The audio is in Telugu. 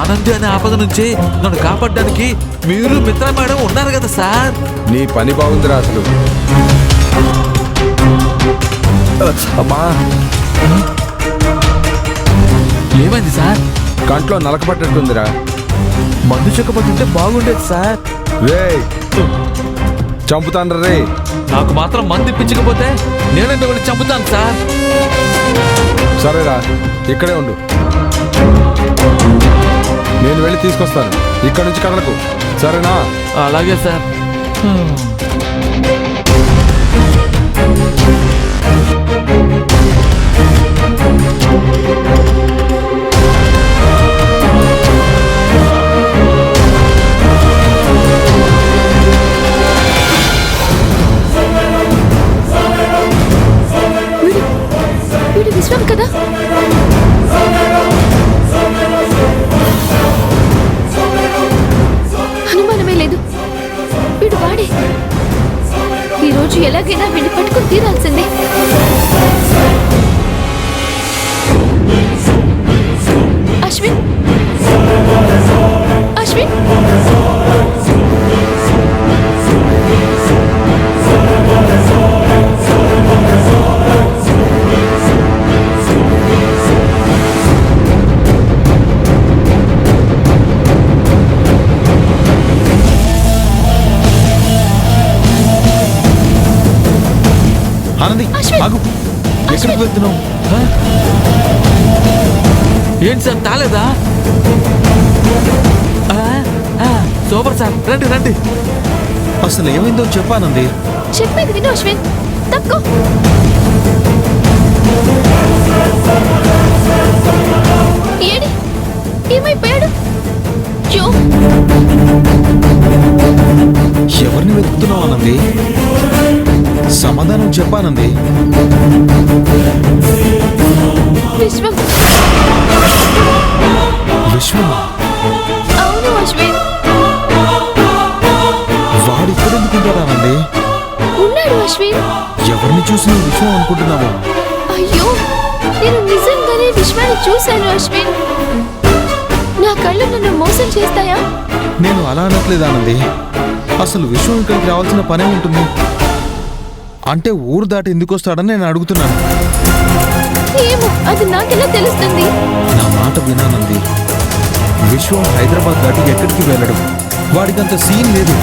ఆనంది అనే ఆపద నుంచి నన్ను కాపాడడానికి మీరు మిత్ర మేడం ఉన్నారు కదా సార్. నీ పని బాగుందిరా అసలు. అమ్మా, ఏమైంది సార్? కంట్లో నలకపట్టేట్టుందిరా. మందు చెక్కబట్టుంటే బాగుండేది సార్. రే చంపుతాను రే. నాకు మాత్రం మందు ఇప్పించకపోతే నేనే మిమ్మల్ని చంపుతాను సార్. సరేరా, ఇక్కడే ఉండు, నేను వెళ్ళి తీసుకొస్తాను. ఇక్కడ నుంచి కదలకు, సరేనా? అలాగే సార్. వీడు విశ్వం కదా? అనుమానమే లేదు, వీడు వాడే. ఈరోజు ఎలాగైనా వీడిని పట్టుకుని తీరాల్సిందే. అశ్విన్, అశ్విన్, ఆనంది, ఆగు. ఎక్కడికి వెళ్తున్నావు? ఏంటి సార్ తాలేదా? సూపర్ సార్, రండి రండి. అసలు ఏమైందో చెప్పానంది. చెప్పేది విను అశ్విన్, తప్పుకో. ఏడి ఏమైపోయాడు? జో, ఎవరిని వెతుకుతున్నావు ఆనంది? సమాధానం చెప్పానంది. విశ్వం. విశ్వం? అవును అశ్విన్. వాడు ఇక్కడ ఎందుకుంటాడు ఆనంది? ఉన్నాడు అశ్విన్. ఎవరిని చూసి నువ్వు విశ్వం అనుకుంటున్నావు? అయ్యో, నేను నిజంగానే విశ్వాన్ని చూశాను అశ్విన్. నా కళ్ళు నన్ను మోసం చేస్తాయా? నేను అలా అనట్లేదు ఆనంది. అసలు విశ్వం ఇక్కడికి రావాల్సిన పనే ఉంటుంది. అంటే ఊరు దాటి ఎందుకు వస్తాడని నేను అడుగుతున్నాను. ఏమో, అది నాకెలా తెలుస్తుంది? నా మాట వినానంది. విశ్వం హైదరాబాద్ దాటి ఎక్కడికి వెళ్ళడు. వాడికంత సీన్ లేదు.